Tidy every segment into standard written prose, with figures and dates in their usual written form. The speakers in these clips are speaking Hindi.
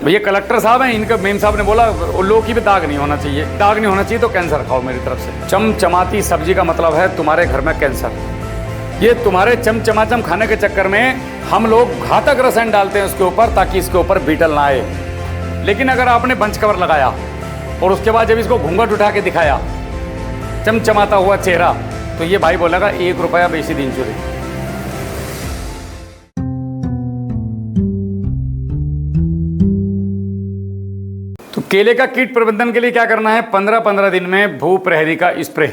भैया कलेक्टर साहब हैं, इनका मेम साहब ने बोला लौकी पे दाग नहीं होना चाहिए, दाग नहीं होना चाहिए तो कैंसर खाओ मेरी तरफ से। चमचमाती सब्जी का मतलब है तुम्हारे घर में कैंसर। ये तुम्हारे चमचमाचम खाने के चक्कर में हम लोग घातक रसायन डालते हैं उसके ऊपर ताकि इसके ऊपर बीटल ना आए। लेकिन अगर आपने बंच कवर लगाया और उसके बाद जब इसको घूंघट उठा के दिखाया चमचमाता हुआ चेहरा, तो ये भाई बोलेगा 1 रुपया बेची दिन चुरी। तो केले का कीट प्रबंधन के लिए क्या करना है, 15-15 दिन में भू प्रहरी का स्प्रे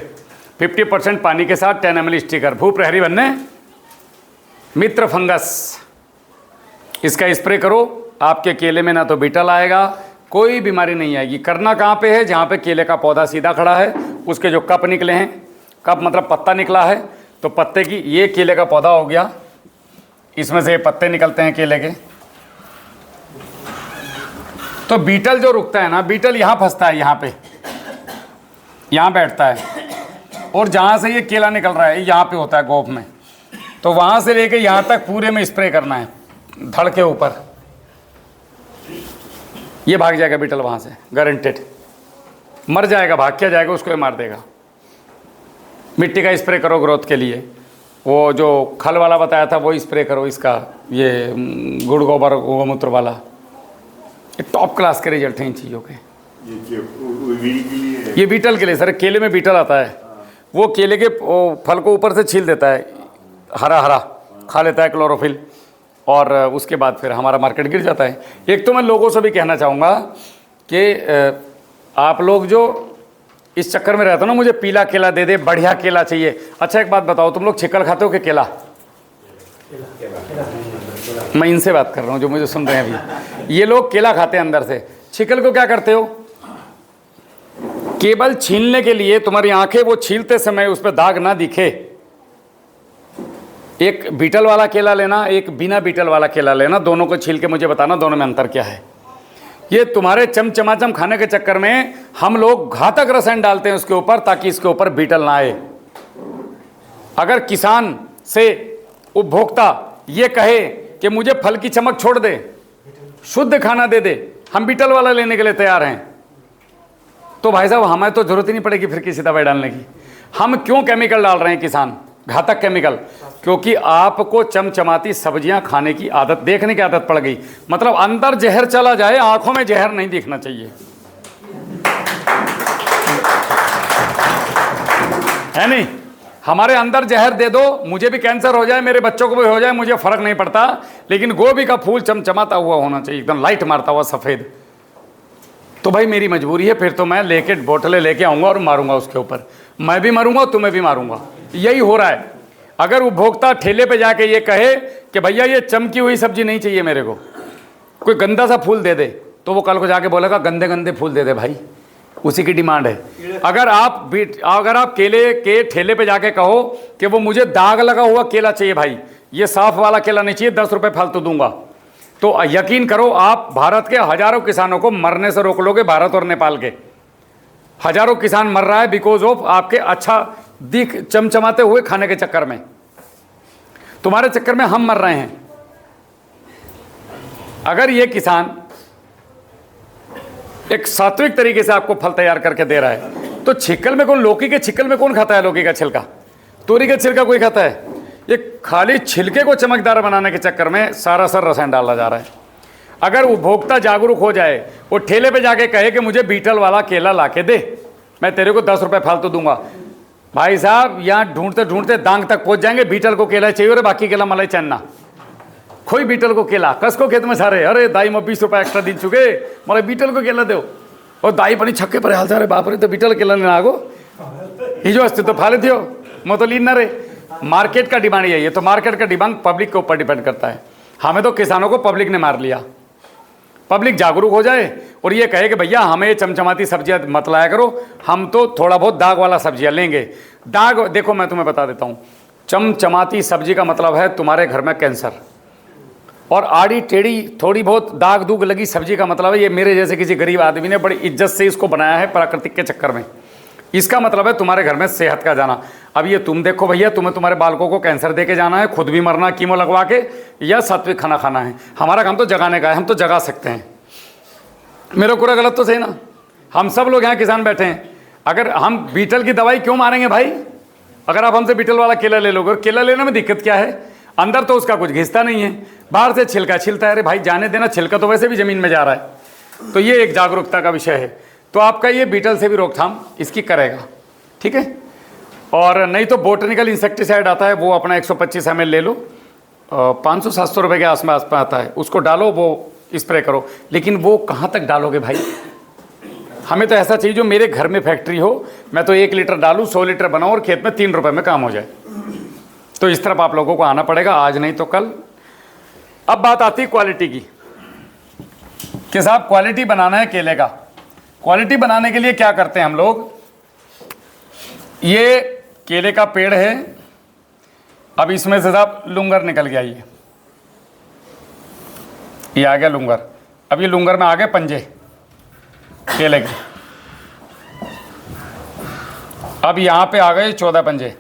50% पानी के साथ 10 ml स्टिकर। भू प्रहरी बनने मित्र फंगस, इसका स्प्रे करो, आपके केले में ना तो बीटल आएगा, कोई बीमारी नहीं आएगी। करना कहाँ पे है, जहाँ पे केले का पौधा सीधा खड़ा है, उसके जो कप निकले हैं, कप मतलब पत्ता निकला है, तो पत्ते की, ये केले का पौधा हो गया, इसमें से पत्ते निकलते हैं केले के। तो बीटल जो रुकता है ना, बीटल यहाँ फंसता है, यहाँ पे, यहाँ बैठता है, और जहाँ से ये केला निकल रहा है यहाँ पे होता है गोफ में, तो वहाँ से लेके यहाँ तक पूरे में स्प्रे करना है, धड़ के ऊपर। ये भाग जाएगा बीटल वहाँ से, गारंटेड। मर जाएगा, भाग क्या जाएगा, उसको ही मार देगा। मिट्टी का स्प्रे करो ग्रोथ के लिए, वो जो खल वाला बताया था वो स्प्रे करो, इसका ये गुड़ गोबर गोमूत्र वाला, ये टॉप क्लास के रिजल्ट हैं इन चीज़ों के। ये बीटल के लिए सर, केले में बीटल आता है, वो केले के फल को ऊपर से छील देता है, हरा हरा खा लेता है क्लोरोफिल, और उसके बाद फिर हमारा मार्केट गिर जाता है। एक तो मैं लोगों से भी कहना चाहूँगा कि आप लोग जो इस चक्कर में रहते हो ना, मुझे पीला केला दे दे, बढ़िया केला चाहिए। अच्छा एक बात बताओ, तुम लोग छिकल खाते हो कि केला? मैं इनसे बात कर रहा हूँ जो मुझे सुन रहे हैं अभी। ये लोग केला खाते हैं अंदर से, छिकल को क्या करते हो, केवल छीलने के लिए, तुम्हारी आंखें वो छीलते समय उस पर दाग ना दिखे। एक बीटल वाला केला लेना, एक बिना बीटल वाला केला लेना, दोनों को छील के मुझे बताना दोनों में अंतर क्या है। ये तुम्हारे चमचमाचम खाने के चक्कर में हम लोग घातक रसायन डालते हैं उसके ऊपर ताकि इसके ऊपर बीटल ना आए। अगर किसान से उपभोक्ता ये कहे कि मुझे फल की चमक छोड़ दे, शुद्ध खाना दे दे, हम बीटल वाला लेने के लिए तैयार हैं, तो भाई साहब हमें तो जरूरत ही नहीं पड़ेगी फिर किसी दवाई डालने की। हम क्यों केमिकल डाल रहे हैं किसान, घातक केमिकल? क्योंकि आपको चमचमाती सब्जियां खाने की आदत, देखने की आदत पड़ गई। मतलब अंदर जहर चला जाए, आंखों में जहर नहीं दिखना चाहिए, है नहीं? हमारे अंदर जहर दे दो, मुझे भी कैंसर हो जाए, मेरे बच्चों को भी हो जाए, मुझे फर्क नहीं पड़ता, लेकिन गोभी का फूल चमचमाता हुआ होना चाहिए, एकदम लाइट मारता हुआ सफेद। तो भाई मेरी मजबूरी है, फिर तो मैं लेके बोतलें लेके आऊँगा और मारूंगा उसके ऊपर। मैं भी मरूंगा, तुम्हें भी मारूंगा। यही हो रहा है। अगर उपभोक्ता ठेले पे जाके ये कहे कि भैया ये चमकी हुई सब्जी नहीं चाहिए मेरे को, कोई गंदा सा फूल दे दे, तो वो कल को जाके बोलेगा गंदे गंदे फूल दे दे भाई, उसी की डिमांड है। अगर आप केले के ठेले पे जाके कहो कि वो मुझे दाग लगा हुआ केला चाहिए भाई, ये साफ वाला केला नहीं चाहिए, 10 रुपये फालतू दूंगा, तो यकीन करो आप भारत के हजारों किसानों को मरने से रोक लोगे। भारत और नेपाल के हजारों किसान मर रहा है बिकॉज ऑफ आपके अच्छा दिख चमचमाते हुए खाने के चक्कर में। तुम्हारे चक्कर में हम मर रहे हैं। अगर ये किसान एक सात्विक तरीके से आपको फल तैयार करके दे रहा है, तो छिकल में कौन, लौकी के छिकल में कौन खाता है लौकी का छिलका, तोरी का छिलका कोई खाता है? ये खाली छिलके को चमकदार बनाने के चक्कर में सारा सर रसायन डाला जा रहा है। अगर उपभोक्ता जागरूक हो जाए, वो ठेले पे जाके कहे कि मुझे बीटल वाला केला ला के दे, मैं तेरे को 10 रुपये फालतू दूंगा, भाई साहब यहाँ ढूंढते ढूंढते दांग तक पहुंच जाएंगे। बीटल को केला चाहिए और बाकी केला मलाई चन्ना, खोई बीटल को केला कसको खेत में सारे, अरे दाई मैं 20 रुपये एक्स्ट्रा दी चुके, मतलब बीटल को केला दो, और दाई पनी छक्के पर हाल सारे बाप रे, तो बीटल केला नहीं आगो ये जो अस्तित्व फाले थियो मैं तो लीन ना रे। मार्केट का डिमांड यही है। तो मार्केट का डिमांड पब्लिक के ऊपर डिपेंड करता है। हमें तो किसानों को पब्लिक ने मार लिया। पब्लिक जागरूक हो जाए और ये कहे कि भैया हमें चमचमाती सब्जियां मत लाया करो, हम तो थोड़ा बहुत दाग वाला सब्जियां लेंगे। दाग देखो मैं तुम्हें बता देता हूँ, चमचमाती सब्जी का मतलब है तुम्हारे घर में कैंसर, और आड़ी टेढ़ी थोड़ी बहुत दाग दूग लगी सब्जी का मतलब है ये मेरे जैसे किसी गरीब आदमी ने बड़ी इज्जत से इसको बनाया है प्राकृतिक के चक्कर में, इसका मतलब है तुम्हारे घर में सेहत का जाना। अब ये तुम देखो भैया, तुम्हें तुम्हारे बालकों को कैंसर दे के जाना है, खुद भी मरना कीमो लगवा के, या सात्विक खाना खाना है। हमारा काम तो जगाने का है, हम तो जगा सकते हैं। मेरा पूरा गलत तो सही ना? हम सब लोग यहाँ किसान बैठे हैं, अगर हम बीटल की दवाई क्यों मारेंगे भाई? अगर आप हमसे बीटल वाला केला ले लोगे, और केला लेने में दिक्कत क्या है? अंदर तो उसका कुछ घिसता नहीं है, बाहर से छिलका छिलता है। अरे भाई जाने देना, छिलका तो वैसे भी ज़मीन में जा रहा है। तो ये एक जागरूकता का विषय है। तो आपका ये बीटल से भी रोकथाम इसकी करेगा, ठीक है। और नहीं तो बोटनिकल इंसेक्टिसाइड आता है, वो अपना 125 ml ले लो, 500-700 रुपये के आसपास में आता है, उसको डालो, वो स्प्रे करो। लेकिन वो कहाँ तक डालोगे भाई? हमें तो ऐसा चाहिए जो मेरे घर में फैक्ट्री हो, मैं तो 1 लीटर डालूँ, 100 लीटर बनाऊँ और खेत में 3 रुपये में काम हो जाए। तो इस तरफ आप लोगों को आना पड़ेगा, आज नहीं तो कल। अब बात आती है क्वालिटी की कि साहब क्वालिटी बनाना है केले का। क्वालिटी बनाने के लिए क्या करते हैं हम लोग? ये केले का पेड़ है, अब इसमें से साहब लुंगर निकल गया, ये आ गया लुंगर। अब ये लुंगर में आ गए पंजे केले के, अब यहाँ पे आ गए 14 पंजे।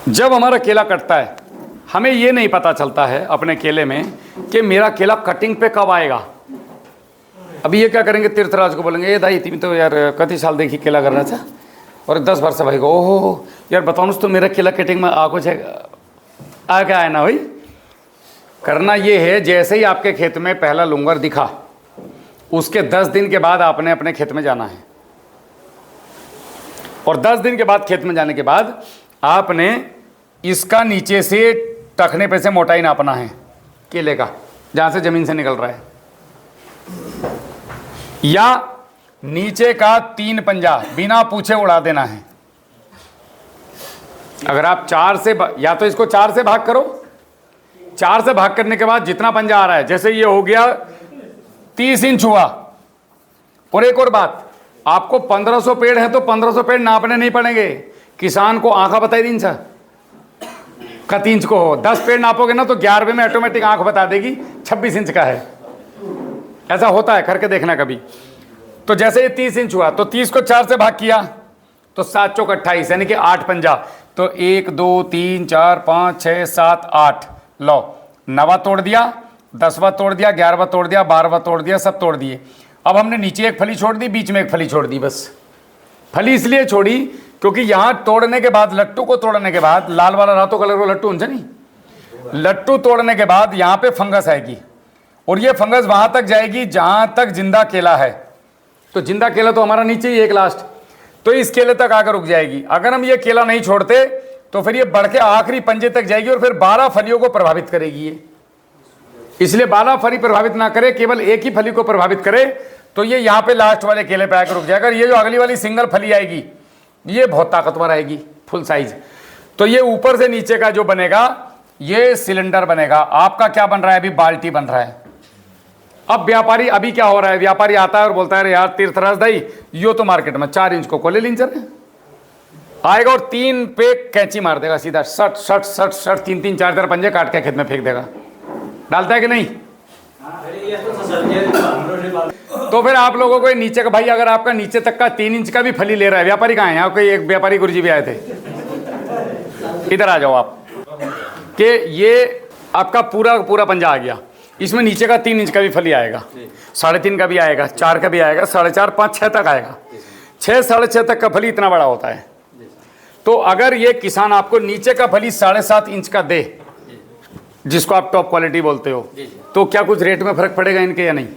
जब हमारा केला कटता है, हमें ये नहीं पता चलता है अपने केले में कि मेरा केला कटिंग पे कब आएगा। अभी ये क्या करेंगे, तीर्थराज को बोलेंगे, ये दाई तुम तो यार कति साल देखी केला कर रहा था, और 10 वर्ष भाई को, ओहो यार बताओ तो मेरा केला कटिंग में आ कुछ आ क्या है ना भाई। करना ये है, जैसे ही आपके खेत में पहला लुंगर दिखा, उसके 10 दिन के बाद आपने अपने खेत में जाना है, और 10 दिन के बाद खेत में जाने के बाद आपने इसका नीचे से टखने पे से मोटाई नापना है केले का, जहाँ से ज़मीन से निकल रहा है, या नीचे का 3 पंजा बिना पूछे उड़ा देना है। अगर आप 4 से या तो इसको 4 से भाग करो, 4 से भाग करने के बाद जितना पंजा आ रहा है, जैसे ये हो गया 30 इंच हुआ। और एक और बात, आपको 1500 पेड़ है तो 1500 पेड़ नापने नहीं पड़ेंगे, किसान को आंखा बताई दिन सा कत इंच को हो। 10 पेड़ नापोगे ना तो 11वें में ऑटोमेटिक आंख बता देगी 26 इंच का है। ऐसा होता है, करके देखना कभी। तो जैसे ये 30 इंच हुआ, तो 30 को 4 से भाग किया तो 7 चौक 28, यानी कि 8 पंजा। तो 1 2 3 4 5 6 7 8, लो 9वां तोड़ दिया, 10वां तोड़ दिया, 11वां तोड़ दिया, 12वां तोड़ दिया, सब तोड़ दिए। अब हमने नीचे एक फली छोड़ दी, बीच में एक फली छोड़ दी। बस फली इसलिए छोड़ी क्योंकि यहाँ तोड़ने के बाद, लट्टू को तोड़ने के बाद, लाल वाला रातों कलर को लट्टू नहीं, लट्टू तोड़ने के बाद यहाँ पे फंगस आएगी, और ये फंगस वहां तक जाएगी जहां तक जिंदा केला है। तो जिंदा केला तो हमारा नीचे ही एक लास्ट, तो इस केले तक आकर रुक जाएगी। अगर हम ये केला नहीं छोड़ते तो फिर ये बढ़ के आखिरी पंजे तक जाएगी, और फिर 12 फलियों को प्रभावित करेगी ये। इसलिए 12 फली प्रभावित ना करे, केवल एक ही फली को प्रभावित करे, तो ये यहाँ पे लास्ट वाले केले पे आकर रुक जाएगा। ये जो अगली वाली सिंगल फली आएगी, ये बहुत ताकतवर आएगी, फुल साइज। तो ये ऊपर से नीचे का जो बनेगा, ये सिलेंडर बनेगा। आपका क्या बन रहा है? अभी बाल्टी बन रहा है। अब व्यापारी, अभी क्या हो रहा है, व्यापारी आता है और बोलता है अरे यार तीर्थराज दाई, यो तो मार्केट में 4 इंच को कोले लिंचर है, आएगा और 3 पे कैंची मार देगा सीधा, सट सट सट सट 3-3 4-4 पंजे काट के खेत में फेंक देगा। डालता है कि नहीं? तो फिर आप लोगों को नीचे का, भाई अगर आपका नीचे तक का 3 इंच का भी फली ले रहा है, व्यापारी कहाँ है? यहाँ कोई एक व्यापारी गुरुजी भी आए थे, इधर आ जाओ आप, कि ये आपका पूरा पूरा पंजा आ गया, इसमें नीचे का 3 इंच का भी फली आएगा, 3.5 का भी आएगा, 4 का भी आएगा, 4.5 5 6 तक आएगा। 6 6.5 तक का फली इतना बड़ा होता है। तो अगर ये किसान आपको नीचे का फली 7.5 इंच का दे, जिसको आप टॉप क्वालिटी बोलते हो, तो क्या कुछ रेट में फर्क पड़ेगा इनके या नहीं?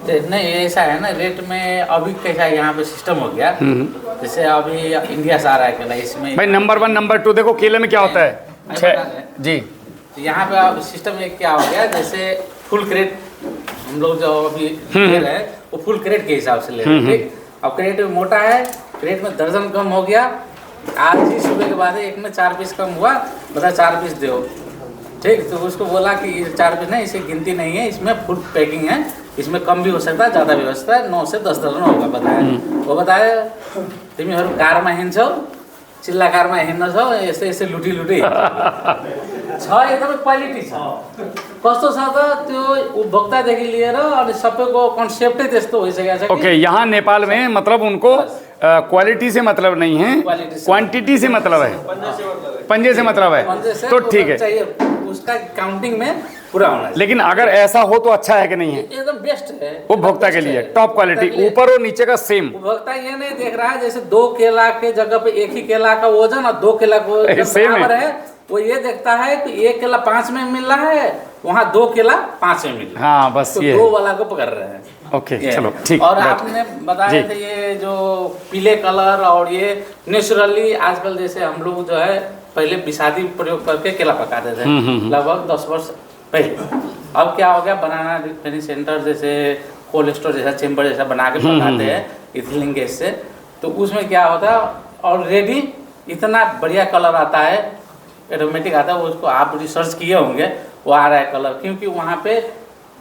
नहीं, ऐसा है ना, रेट में अभी कैसा यहाँ पे सिस्टम हो गया, जैसे अभी इंडिया से आ रहा है केला, इसमें भाई नंबर 1 नंबर 2 देखो केले में क्या होता है जी। तो यहाँ पे सिस्टम एक क्या हो गया, जैसे फुल क्रेट हम लोग जो अभी ले रहे हैं वो फुल क्रेट के हिसाब से ले रहे हैं, ठीक। अब क्रेट में मोटा है, क्रेट में दर्जन कम हो गया, आज ही सुबह के बाद एक में 4 पीस कम हुआ, बता 4 पीस दो, ठीक। तो उसको बोला कि 4 पीस नहीं, इसे गिनती नहीं है, इसमें फुल पैकिंग है, इसमें कम भी हो सकता है, ज़्यादा भी हो सकता है, 9 से 10 दर्जन होगा बताया। वो बताए तिमीहरू कारमा हिँड्छौ, चिल्ला कारमा हिँड्छौ, यस्तै यस्तै लुटी लुटी छ, एकदमै क्वालिटी छ। कस्तो छ त त्यो उपभोक्तादेखि लिएर अनि सबैको कन्सेप्टै त्यस्तो भइसकेको छ। ओके, यहाँ नेपाल में मतलब उनको क्वालिटी से मतलब नहीं है, क्वांटिटी से मतलब है, पंजे से मतलब है, तो ठीक है। उसका काउंटिंग में पूरा होना चाहिए। लेकिन अगर ऐसा हो तो अच्छा है कि नहीं है? एकदम बेस्ट है, उपभोक्ता के लिए टॉप क्वालिटी, ऊपर और नीचे का सेम। उपभोक्ता ये नहीं देख रहा है जैसे 2 केला के जगह पे एक ही केला का वजन और 2 केला का वजन सेम बराबर है, वो ये देखता है कि 1 केला 5 में मिल रहा है, वहाँ 2 केला 5 में मिल रहा है। हाँ बस तो ये 2 वाला को पकड़ रहे हैं। ओके चलो ठीक। और आपने बताया थे ये जो पीले कलर और ये नेचुरली आजकल जैसे हम लोग जो है पहले बिसादी प्रयोग करके केला पकाते थे लगभग 10 वर्ष पहले। अब क्या हो गया, बनाना रिफाइनिंग सेंटर जैसे कोल्ड स्टोर जैसा चेम्बर जैसा बना के पकाते हैं इथिलीन गैस से, तो उसमें क्या होता है ऑलरेडी इतना बढ़िया कलर आता है, ऑटोमेटिक आता है। उसको आप रिसर्च किए होंगे, वो आ रहा है कलर, क्योंकि वहाँ पे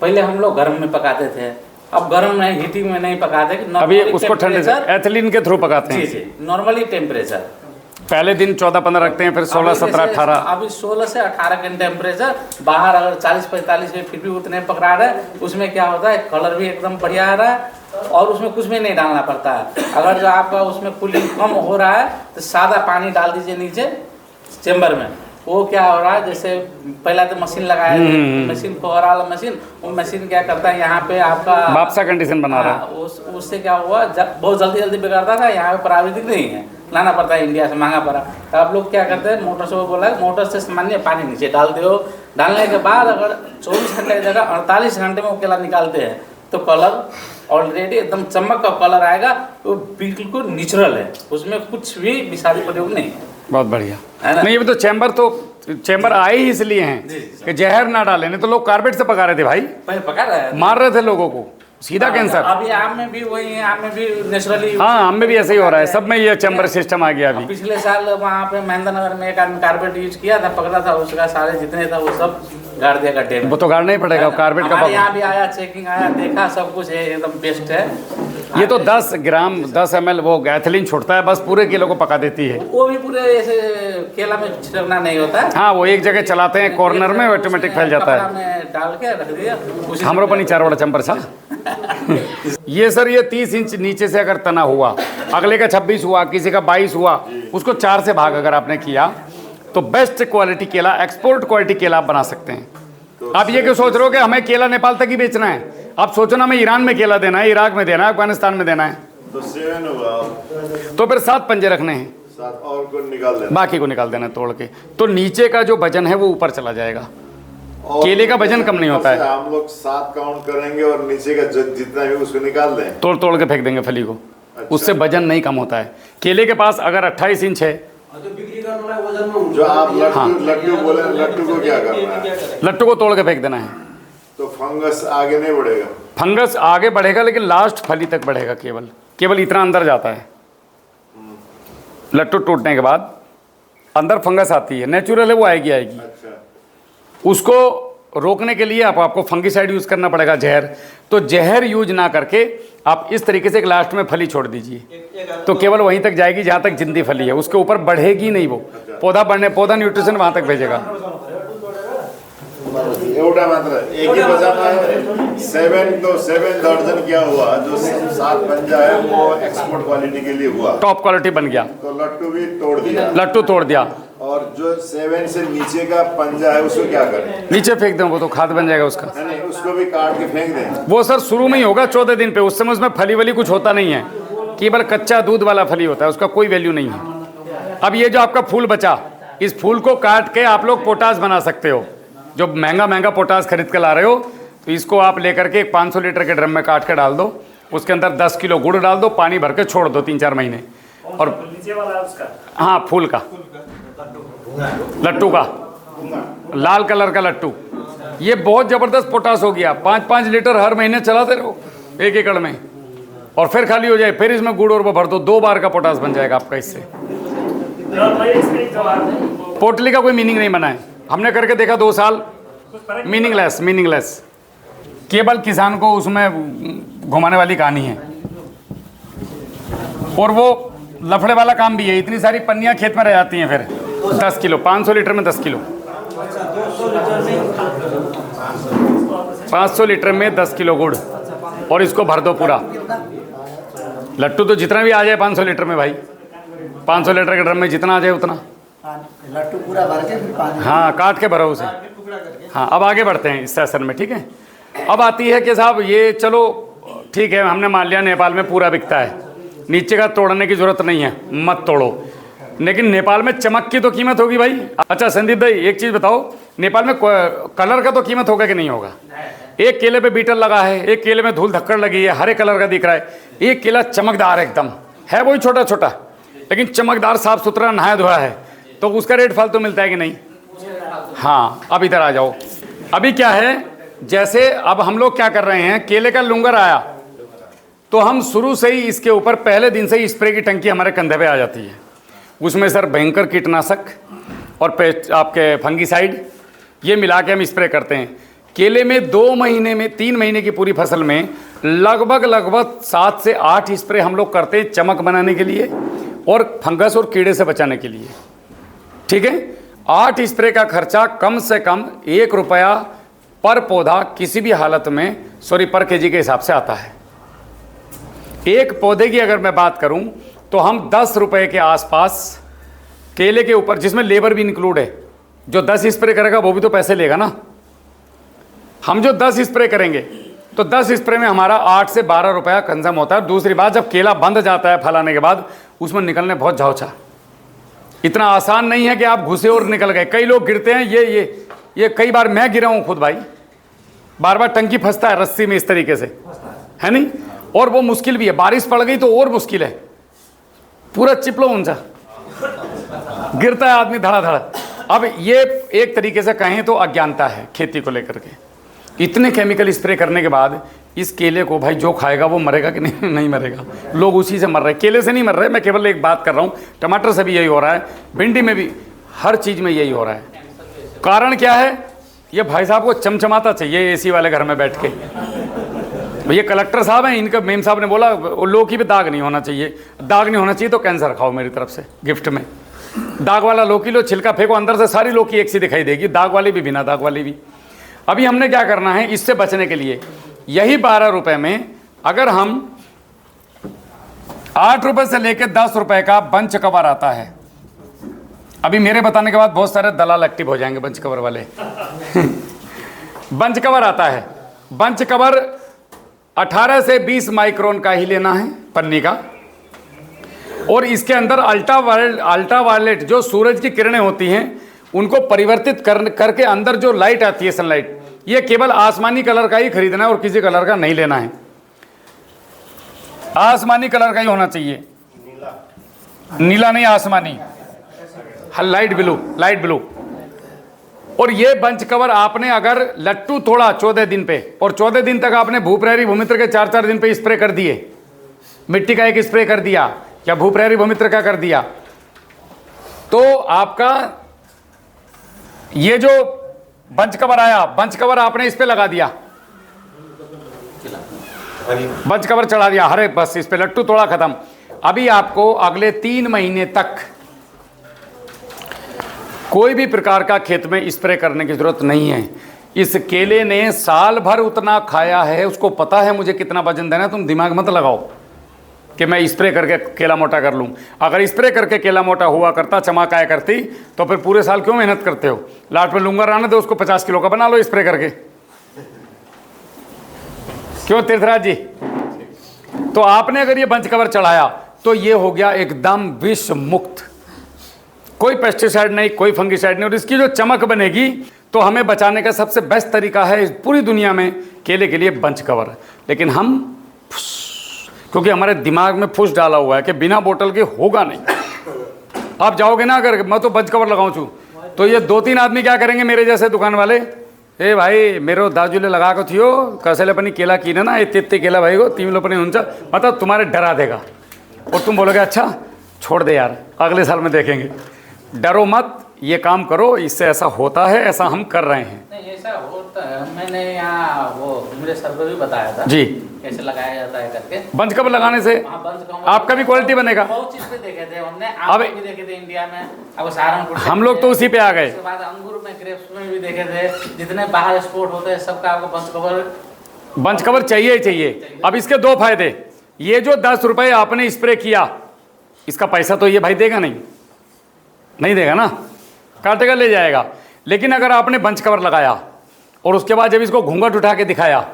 पहले हम लोग गर्म में पकाते थे, अब गर्म में हीटिंग में नहीं पकाते। अभी उसको ठंडे से एथिलीन के थ्रू पकाते हैं। जी नॉर्मली टेम्परेचर पहले दिन 14-15 रखते हैं, फिर 16, 17, 18। अभी 16 से 18 का टेम्परेचर, बाहर अगर 40-45 है फिर भी उतने पकड़ा रहा है। उसमें क्या होता है, कलर भी एकदम बढ़िया आ रहा है और उसमें कुछ भी नहीं डालना पड़ता है। अगर जो आपका उसमें कूलिंग कम हो रहा है तो सादा पानी डाल दीजिए नीचे चेम्बर में। वो क्या हो रहा है, जैसे पहला तो मशीन लगाया, मशीन फुहारा वाला मशीन, वो मशीन क्या करता है यहाँ पे आपका वापसा कंडीशन बना रहा है। उससे क्या हुआ, बहुत जल्दी बिगड़ता था। यहाँ पे प्राविधिक नहीं है, लाना पड़ता है इंडिया से, महंगा पड़ा। तो आप लोग क्या करते हैं, मोटर से वो बोला मोटर से सामान्य पानी नीचे डाल दो, डालने के बाद अगर 24 घंटे की जगह 48 घंटे में वो केला निकालते हैं तो कलर ऑलरेडी एकदम चमक का कलर आएगा। वो बिल्कुल नेचुरल है, उसमें कुछ भी विषादी प्रयोग नहीं है। बहुत बढ़िया। नहीं ये तो चैम्बर आए ही इसलिए हैं कि जहर ना डालें, नहीं तो लोग कारपेट से पका रहे थे भाई, पहले पका रहा है, मार रहे थे लोगों को, सीधा कैंसर। अभी आम में भी वही है, आम में भी नेचुरली। हाँ आम में भी ऐसे ही हो रहा है, सब में ये चैम्बर सिस्टम आ गया अभी। पिछले साल वहाँ पे महेंद्र नगर में एक आदमी कारपेट यूज किया था, पकड़ा था, उसका सारे जितने था वो सब गाड़ दिया गड्ढे में। वो तो गाड़ना ही पड़ेगा, कारपेट का। यहाँ भी आया, चेकिंग आया, देखा, सब कुछ है, एकदम बेस्ट है। ये तो 10 ग्राम 10 ml वो एथिलीन छोड़ता है, बस पूरे किलो को पका देती है। वो भी पूरे ऐसे केला में छिड़कना नहीं होता है। हाँ वो एक जगह चलाते हैं कॉर्नर में, ऑटोमेटिक फैल जाता है। में डाल के रख दिया, हमरो पर 4 बड़ा चंपर था। ये सर ये 30 इंच नीचे से अगर तना हुआ, अगले का 26 हुआ, किसी का 22 हुआ, उसको 4 से भाग अगर आपने किया तो बेस्ट क्वालिटी केला, एक्सपोर्ट क्वालिटी केला आप बना सकते हैं। आप ये क्यों सोच रहे हो कि हमें केला नेपाल तक ही बेचना है? आप सोचो ना, हमें ईरान में केला देना है, इराक में देना है, अफगानिस्तान में देना है, तो 7 हुआ, तो फिर 7 पंजे रखने हैं, 7 और को निकाल देना, बाकी को निकाल देना तोड़ के। तो नीचे का जो वजन है वो ऊपर चला जाएगा, और केले का वजन कम नहीं होता है। हम लोग 7 काउंट करेंगे और नीचे का जितना भी उसको निकाल दें, तोड़ के फेंक देंगे फली को। अच्छा। उससे वजन नहीं कम होता है। केले के पास अगर 28 इंच है, जो आप लट्टू बोले, लट्टू को क्या करना है? लट्टू को तोड़ के फेंक देना है। तो फंगस आगे नहीं बढ़ेगा? फंगस आगे बढ़ेगा लेकिन लास्ट फली तक बढ़ेगा, केवल इतना अंदर जाता है। लट्टू टूटने के बाद अंदर फंगस आती है, नेचुरल है, वो आएगी। अच्छा। उसको रोकने के लिए आपको फंगिसाइड यूज़ करना पड़ेगा, जहर। तो जहर यूज ना करके आप इस तरीके से एक लास्ट में फली छोड़ दीजिए, तो केवल वहीं तक जाएगी जहाँ तक जिंदी फली है, उसके ऊपर बढ़ेगी नहीं। वो पौधा न्यूट्रिशन वहाँ तक भेजेगा। एवढा मात्र एक ही बचाना है। 7 दर्जन क्या हुआ, जो 7 पंजा है वो एक्सपोर्ट क्वालिटी के लिए हुआ, टॉप क्वालिटी बन गया। तो लट्टू भी तोड़ दिया, लट्टू तोड़ दिया। और जो 7 से नीचे का पंजा है उसको क्या करें? नीचे फेंक दें, वो तो खाद बन जाएगा उसका। नहीं, उसको भी काट के फेंक दें। वो सर शुरू में ही होगा 14 दिन पे, उस समय उसमें फली वली कुछ होता नहीं है, केवल कच्चा दूध वाला फली होता है, उसका कोई वैल्यू नहीं है। अब ये जो आपका फूल बचा, इस फूल को काट के आप लोग पोटास बना सकते हो। जो महंगा पोटास खरीद के ला रहे हो, तो इसको आप लेकर के 500 लीटर के ड्रम में काट के डाल दो, उसके अंदर 10 किलो गुड़ डाल दो, पानी भर के छोड़ दो 3-4 महीने। और नीचे वाला उसका, हाँ फूल का, लट्टू का, लाल कलर का लट्टू, ये बहुत ज़बरदस्त पोटास हो गया। 5-5 लीटर हर महीने चलाते रहो 1 एकड़ में, और फिर खाली हो जाए, फिर इसमें गुड़ और वो भर दो, 2 बार का पोटास बन जाएगा आपका इससे। पोटली का कोई मीनिंग नहीं बना है, हमने करके देखा 2 साल, मीनिंगलेस। केवल किसान को उसमें घुमाने वाली कहानी है, और वो लफड़े वाला काम भी है। इतनी सारी पन्नियाँ खेत में रह जाती हैं, फिर 10 किलो, 500 लीटर में 10 किलो, 500 लीटर में 10 किलो गुड़, और इसको भर दो पूरा। लट्टू तो जितना भी आ जाए 500 लीटर में भाई, 500 लीटर के ड्रम में जितना आ जाए उतना। लट्टू पूरा भर के फिर पानी, हाँ काट के भरो उसे। हाँ, अब आगे बढ़ते हैं इस सेशन में, ठीक है। अब आती है कि साहब ये चलो ठीक है, हमने मान लिया नेपाल में पूरा बिकता है, नीचे का तोड़ने की जरूरत नहीं है, मत तोड़ो, लेकिन नेपाल में चमक की तो कीमत होगी भाई। अच्छा संदीप भाई एक चीज़ बताओ, नेपाल में कलर का तो कीमत होगा कि नहीं होगा? एक केले पे बीटल लगा है, एक केले में धूल धक्कड़ लगी है, हरे कलर का दिख रहा है, एक केला चमकदार एकदम है, वही छोटा छोटा लेकिन चमकदार साफ सुथरा नहाया धोया है, तो उसका रेट फालतू मिलता है कि नहीं? हाँ, अब इधर आ जाओ। अभी क्या है, जैसे अब हम लोग क्या कर रहे हैं, केले का लुंगर आया तो हम शुरू से ही इसके ऊपर पहले दिन से ही स्प्रे की टंकी हमारे कंधे पे आ जाती है। उसमें सर भयंकर कीटनाशक और पेस्ट आपके फंगीसाइड ये मिला के हम स्प्रे करते हैं। केले में 2 महीने में 3 महीने की पूरी फसल में लगभग 7 से 8 स्प्रे हम लोग करते हैं, चमक बनाने के लिए और फंगस और कीड़े से बचाने के लिए, ठीक है। 8 स्प्रे का खर्चा कम से कम 1 रुपया पर पौधा किसी भी हालत में पर केजी के हिसाब से आता है। एक पौधे की अगर मैं बात करूं तो हम 10 रुपए के आसपास केले के ऊपर, जिसमें लेबर भी इंक्लूड है, जो 10 स्प्रे करेगा वो भी तो पैसे लेगा ना। हम जो 10 स्प्रे करेंगे तो 10 स्प्रे में हमारा 8 से 12 रुपया कंजम होता है। दूसरी बात, जब केला बंद जाता है फलाने के बाद, उसमें निकलने बहुत झावछा, इतना आसान नहीं है कि आप घुसे और निकल गए। कई लोग गिरते हैं, ये कई बार मैं गिरा हूँ खुद भाई, बार बार टंकी फंसता है रस्सी में इस तरीके से, है नहीं, और वो मुश्किल भी है। बारिश पड़ गई तो और मुश्किल है, पूरा चिपलो ऊंचा गिरता है आदमी धड़ाधड़। अब ये एक तरीके से कहें तो अज्ञानता है खेती को लेकर के। इतने केमिकल स्प्रे करने के बाद इस केले को भाई जो खाएगा वो मरेगा कि नहीं? नहीं मरेगा। लोग उसी से मर रहे हैं, केले से नहीं मर रहे। मैं केवल एक बात कर रहा हूँ, टमाटर से भी यही हो रहा है, भिंडी में भी, हर चीज़ में यही हो रहा है। कारण क्या है? ये भाई साहब को चमचमाता चाहिए एसी वाले घर में बैठ के। ये कलेक्टर साहब हैं, इनका मेम साहब ने बोला लौकी पे दाग नहीं होना चाहिए, दाग नहीं होना चाहिए तो कैंसर खाओ मेरी तरफ से गिफ्ट में। दाग वाला लौकी लो, छिलका फेंको, अंदर से सारी लौकी एक सी दिखाई देगी, दाग वाली भी बिना दाग वाली भी। अभी हमने क्या करना है इससे बचने के लिए, यही 12 रुपए में अगर हम 8 रुपए से लेकर 10 रुपए का बंच कवर आता है। अभी मेरे बताने के बाद बहुत सारे दलाल एक्टिव हो जाएंगे बंच कवर वाले बंच कवर आता है, बंच कवर 18 से 20 माइक्रोन का ही लेना है पन्नी का, और इसके अंदर अल्ट्रावायलेट जो सूरज की किरणें होती हैं उनको परिवर्तित करके अंदर जो लाइट आती है सनलाइट, ये केवल आसमानी कलर का ही खरीदना है और किसी कलर का नहीं लेना है। आसमानी कलर का ही होना चाहिए, नीला नहीं, आसमानी, लाइट ब्लू। और ये बंच कवर आपने अगर लट्टू तोड़ा 14 दिन पे और 14 दिन तक आपने भूप्रहरी भूमित्र के 4-4 दिन पे स्प्रे कर दिए, मिट्टी का एक स्प्रे कर दिया या भूप्रहरी भूमित्र का कर दिया, तो आपका ये जो बंच कवर आया, बंच कवर आपने इस पे लगा दिया, बंच कवर चढ़ा दिया हरे, बस इस पे लट्टू तोड़ा खत्म। अभी आपको अगले 3 महीने तक कोई भी प्रकार का खेत में स्प्रे करने की जरूरत नहीं है। इस केले ने साल भर उतना खाया है, उसको पता है मुझे कितना वजन देना है। तुम दिमाग मत लगाओ कि मैं स्प्रे करके केला मोटा कर लूँ। अगर स्प्रे करके केला मोटा हुआ करता, चमक आया करती, तो फिर पूरे साल क्यों मेहनत करते हो? लास्ट में लूंगा आने दो, उसको 50 किलो का बना लो स्प्रे करके, क्यों तीर्थराज जी? तो आपने अगर ये बंच कवर चढ़ाया तो ये हो गया एकदम विष मुक्त, कोई पेस्टिसाइड नहीं, कोई फंगिसाइड नहीं। और इसकी जो चमक बनेगी तो हमें बचाने का सबसे बेस्ट तरीका है इस पूरी दुनिया में केले के लिए बंच कवर। लेकिन हम क्योंकि हमारे दिमाग में फुस डाला हुआ है कि बिना बोतल के होगा नहीं। आप जाओगे ना, अगर मैं तो बंच कवर लगाऊं छू, तो ये 2-3 आदमी क्या करेंगे मेरे जैसे दुकान वाले, ए भाई मेरो दाजुले लगा को थियो कसैले पनि केला किन ना, यति केला भएको तिमीले पनि हुन्छ, मतलब तुम्हारे डरा देगा और तुम बोलोगे अच्छा छोड़ दे यार, अगले साल में देखेंगे। डरो मत, ये काम करो, इससे ऐसा होता है, ऐसा हम कर रहे हैं। नहीं ऐसा होता है, मैंने यहाँ वो मेरे सर पे भी बताया था जी कैसे लगाया जाता है करके। बंच कवर लगाने से आपका भी क्वालिटी बनेगा। बहुत चीज पे देखे थे हमने, आप भी देखे थे इंडिया में, अब सहारनपुर हम लोग तो उसी पे आ गए। उसके बाद अंगूर में, ग्रेप्स में भी देखे थे, जितने बाहर एक्सपोर्ट होते हैं सबका आपको बंच कवर चाहिए ही चाहिए। अब इसके 2 फायदे, ये जो 10 रुपए आपने स्प्रे किया, इसका पैसा तो ये भाई देगा नहीं देगा ना, काटेगा ले जाएगा। लेकिन अगर आपने बंच कवर लगाया और उसके बाद जब इसको घूंघट उठा के दिखाया,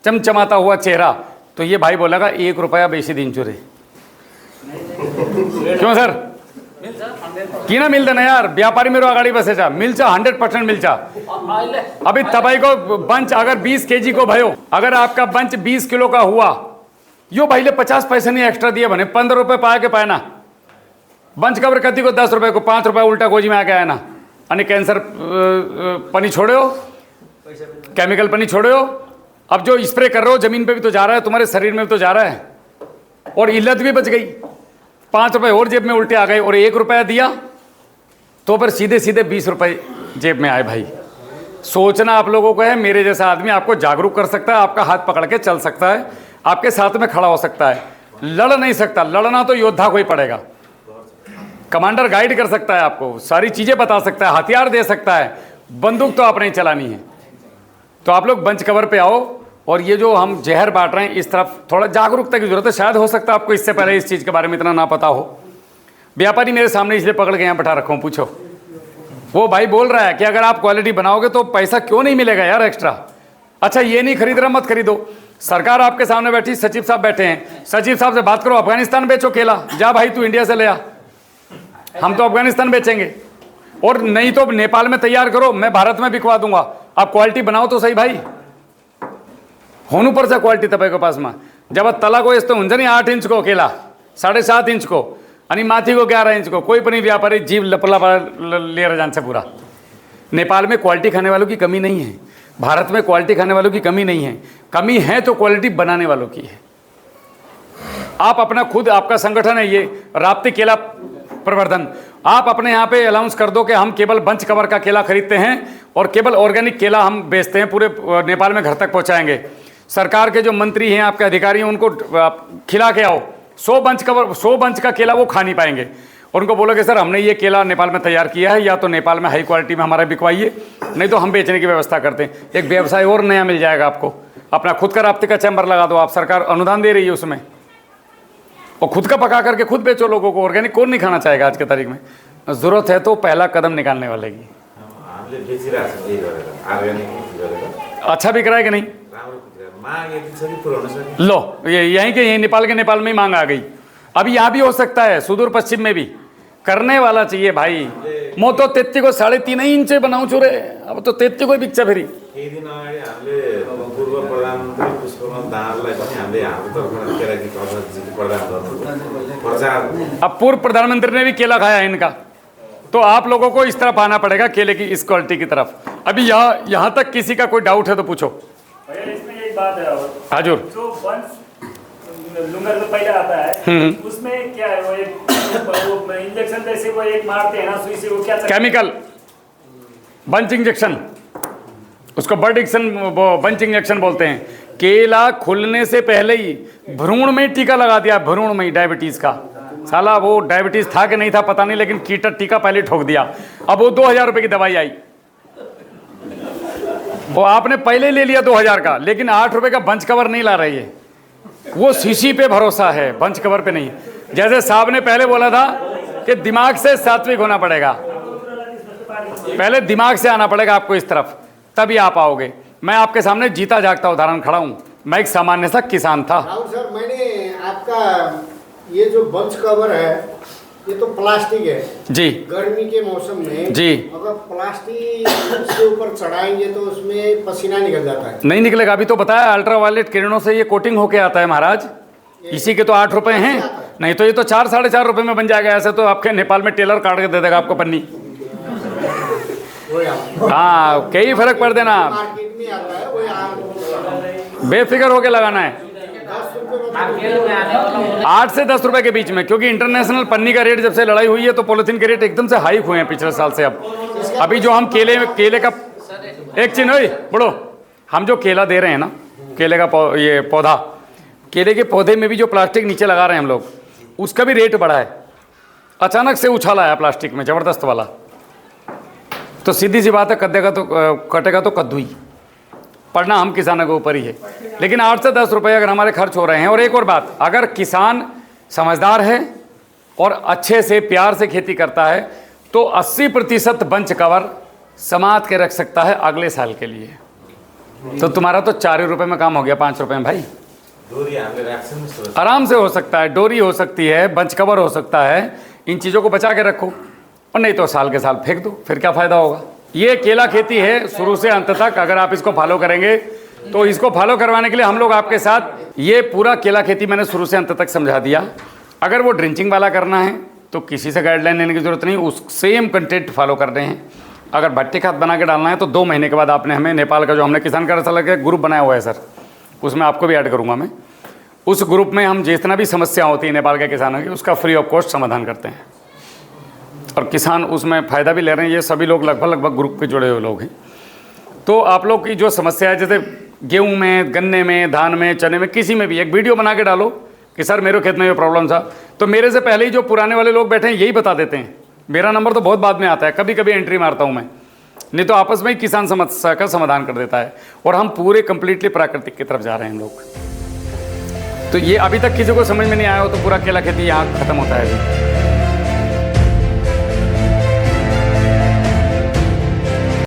चमचमाता हुआ चेहरा, तो ये भाई बोलेगा 1 रुपया बेसी दिन चुरे। क्यों सर की ना मिलते ना यार, व्यापारी मेरो अगाडि बसेछ, मिल्छ 100% मिल्छ। अभी तपाईको बंच अगर 20 केजी को भयो, अगर आपका बंच 20 किलो का हुआ, यो भाईले 50 पैसा नहीं एक्स्ट्रा दिए भने 15 रुपये पाए कि पाएन? बंच कवर कति को 10 रुपये को 5 रुपये उल्टा गोजी में आके आएन। अनि कैंसर पनि छोड्यो, केमिकल पनि छोड्यो। अब जो स्प्रे कर रहे हो जमीन पे भी तो जा रहा है, तुम्हारे शरीर में भी तो जा रहा है, और इल्लत भी बच गई। 5 रुपये और जेब में उल्टे आ गए, और 1 रुपया दिया तो फिर सीधे सीधे 20 रुपये जेब में आए। भाई सोचना आप लोगों को है, मेरे जैसा आदमी आपको जागरूक कर सकता है, आपका हाथ पकड़ के चल सकता है, आपके साथ में खड़ा हो सकता है, लड़ नहीं सकता। लड़ना तो योद्धा को ही पड़ेगा। कमांडर गाइड कर सकता है आपको, सारी चीज़ें बता सकता है, हथियार दे सकता है, बंदूक तो आपने ही चलानी है। तो आप लोग बंच कवर पे आओ, और ये जो हम जहर बांट रहे हैं इस तरफ थोड़ा जागरूकता की जरूरत है। शायद हो सकता है आपको इससे पहले इस चीज़ के बारे में इतना ना पता हो। व्यापारी मेरे सामने इसलिए पकड़ के यहाँ बैठा रखा हूँ, पूछो। वो भाई बोल रहा है कि अगर आप क्वालिटी बनाओगे तो पैसा क्यों नहीं मिलेगा यार एक्स्ट्रा। अच्छा ये नहीं खरीद रहा, मत खरीदो। सरकार आपके सामने बैठी, सचिव साहब बैठे हैं, सचिव साहब से बात करो, अफगानिस्तान बेचो केला, जा भाई तू इंडिया से ले आ, हम तो अफगानिस्तान बेचेंगे। और नहीं तो नेपाल में तैयार करो, मैं भारत में बिकवा दूंगा। आप क्वालिटी बनाओ तो सही भाई, हुनुपर्छ क्वालिटी तपाईँको पासमा। जब तलाको यस्तो हुन्छ नि 8 इंच को केला, 7.5 इंच को, अनि माथिको 11 इंच को, कोई पनि व्यापारी जीव लपला लिएर जान्छ पूरा। नेपाल में क्वालिटी खाने वालों की कमी नहीं है, भारत में क्वालिटी खाने वालों की कमी नहीं है। कमी है तो क्वालिटी बनाने वालों की है। आप अपना खुद, आपका संगठन है ये राप्ती केला प्रवर्धन, आप अपने यहाँ पे अनाउंस कर दो कि हम केवल बंच कवर का केला खरीदते हैं और केवल ऑर्गेनिक केला हम बेचते हैं, पूरे नेपाल में घर तक पहुँचाएंगे। सरकार के जो मंत्री हैं, आपके अधिकारी हैं, उनको खिला के आओ। 100 बंच का केला वो खा नहीं पाएंगे। उनको बोलोगे सर हमने ये केला नेपाल में तैयार किया है, या तो नेपाल में हाई क्वालिटी में हमारा बिकवाइए, नहीं तो हम बेचने की व्यवस्था करते हैं। एक व्यवसाय और नया मिल जाएगा आपको। अपना खुद का राप्ती का चैम्बर लगा दो आप, सरकार अनुदान दे रही है उसमें, और खुद का पका करके खुद बेचो लोगों को। ऑर्गेनिक कौन नहीं खाना चाहेगा आज के तारीख में? जरूरत है तो पहला कदम निकालने वाले की। अच्छा बिक रहा है कि नहीं? लो ये यहीं के यहीं नेपाल में ही मांग आ गई। अभी यहाँ भी हो सकता है, सुदूर पश्चिम में भी। करने वाला चाहिए भाई। म तो 33 को 3.5 इंच बनाऊ छु रे, अब तो 33 को बिक्छ फेरि। अब पूर्व प्रधानमंत्री ने भी केला खाया है इनका, तो आप लोगों को इस तरफ आना पड़ेगा, केले की इस क्वालिटी की तरफ। अभी यहाँ तक किसी का कोई डाउट है तो पूछो। इसमें एक बात है हाजुर, जो बंस लुंगर जो पहले आता है उसमें क्या है, वो एक इंजेक्शन जैसे वो एक मारते हैं ना सुई से, वो क्या केमिकल बंच इंजेक्शन, उसको बर्ड इंजेक्शन, बंच इंजेक्शन बोलते हैं। केला खुलने से पहले ही भ्रूण में टीका लगा दिया, भ्रूण में ही डायबिटीज का। साला वो डायबिटीज था कि नहीं था पता नहीं, लेकिन कीटर टीका पहले ठोक दिया। अब वो 2000 रुपये की दवाई आई, वो आपने पहले ले लिया 2000 का, लेकिन 8 रुपये का बंच कवर नहीं ला रही है। वो शीशी पे भरोसा है, बंच कवर पे नहीं। जैसे साहब ने पहले बोला था कि दिमाग से सात्विक होना पड़ेगा, पहले दिमाग से आना पड़ेगा आपको इस तरफ, तभी आप आओगे। मैं आपके सामने जीता जागता उदाहरण खड़ा हूँ। मैं एक सामान्य सा किसान था। राहुल सर, मैंने आपका ये जो बंच कवर है ये तो प्लास्टिक है जी, गर्मी के मौसम में जी, अगर प्लास्टिक उसके ऊपर चढ़ाएंगे तो उसमें पसीना निकल जाता है। नहीं निकलेगा। अभी तो बताया अल्ट्रावायलेट किरणों से ये कोटिंग होके आता है महाराज। इसी के तो 8 रुपए हैं, नहीं तो ये तो 4-4.5 रुपए में बन जाएगा। ऐसे तो आपके नेपाल में टेलर काट के दे देगा आपको पन्नी। हाँ, कई फर्क पड़ देना, मार्केट में आता है वो बेफिक्र होके लगाना है। 8 से 10 रुपए के बीच में, क्योंकि इंटरनेशनल पन्नी का रेट जब से लड़ाई हुई है तो पॉलिथीन के रेट एकदम से हाइक हुए हैं पिछले साल से। अब अभी जो हम केले का एक चिन्ह बड़ो, हम जो केला दे रहे हैं ना, केले का ये पौधा, केले के पौधे में भी जो प्लास्टिक नीचे लगा रहे हैं हम लोग, उसका भी रेट बढ़ा है। अचानक से उछाला है प्लास्टिक में जबरदस्त वाला। तो सीधी सी बात है, कटेगा तो कद्दू ही। पढ़ना हम किसानों के ऊपर ही है। लेकिन 8 से 10 रुपये अगर हमारे खर्च हो रहे हैं, और एक और बात, अगर किसान समझदार है और अच्छे से प्यार से खेती करता है तो 80% बंच कवर समात के रख सकता है अगले साल के लिए। तो तुम्हारा तो 4 ही रुपये में काम हो गया, 5 रुपये में भाई आराम से हो सकता है। डोरी हो सकती है, बंच कवर हो सकता है, इन चीज़ों को बचा के रखो, और नहीं तो साल के साल फेंक दो, फिर क्या फ़ायदा होगा। ये केला खेती है शुरू से अंत तक, अगर आप इसको फॉलो करेंगे तो इसको फॉलो करवाने के लिए हम लोग आपके साथ, ये पूरा केला खेती मैंने शुरू से अंत तक समझा दिया। अगर वो ड्रिंचिंग वाला करना है तो किसी से गाइडलाइन लेने की ज़रूरत नहीं, उस सेम कंटेंट फॉलो कर रहे हैं। अगर भट्टी खाद बना के डालना है तो 2 महीने के बाद आपने हमें, नेपाल का जो हमने किसान कार्यशाला का ग्रुप बनाया हुआ है सर, उसमें आपको भी ऐड करूँगा मैं। उस ग्रुप में हम जितना भी समस्या होती है नेपाल के किसानों की, उसका फ्री ऑफ कॉस्ट समाधान करते हैं, और किसान उसमें फ़ायदा भी ले रहे हैं। ये सभी लोग लगभग ग्रुप के जुड़े हुए लोग हैं। तो आप लोग की जो समस्या है, जैसे गेहूं में, गन्ने में, धान में, चने में, किसी में भी एक वीडियो बना के डालो कि सर मेरे खेत में ये प्रॉब्लम था, तो मेरे से पहले ही जो पुराने वाले लोग बैठे हैं यही बता देते हैं। मेरा नंबर तो बहुत बाद में आता है, कभी कभी एंट्री मारता हूँ मैं, नहीं तो आपस में ही किसान समस्या का समाधान कर देता है। और हम पूरे कंप्लीटली प्राकृतिक की तरफ जा रहे हैं लोग। तो ये अभी तक किसी को समझ में नहीं आया हो तो पूरा केला खेती यहाँ खत्म होता है अभी।